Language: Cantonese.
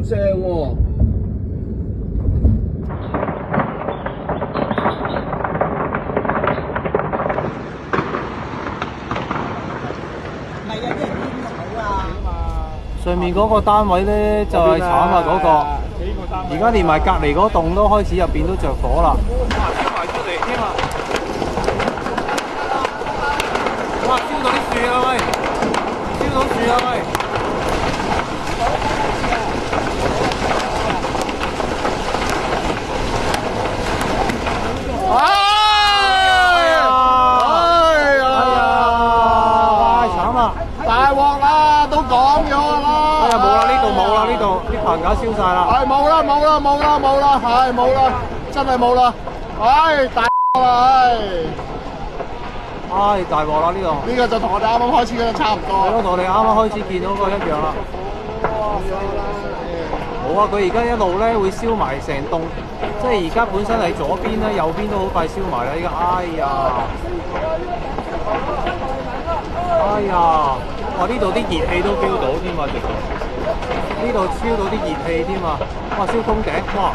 正喎。上面嗰個單位咧就係慘啊嗰個，而家連埋隔離嗰棟都開始入邊都着火啦。哇！燒埋出嚟添啊！哇！燒到啲樹啊喂！燒到樹啊喂！大鑊啦，都講咗啦。哎呀，冇啦，呢度冇啦，呢度啲棚架燒晒啦。係冇啦，冇啦，冇啦，冇啦，係冇啦，真係冇啦。唉，大鑊啦，唉，大鑊啦呢度。呢個就同我哋啱啱開始嗰度差唔多。係咯，同我哋啱啱開始見到嗰個一樣啦。冇啊，佢而家一路咧會燒埋成棟，即係而家本身係左邊咧，右邊都好快燒埋啦。依家，哎呀！哎呀！哇！呢度啲熱氣都 feel 到添啊，直頭呢度燒到啲熱氣添啊！哇！燒通頂，哇！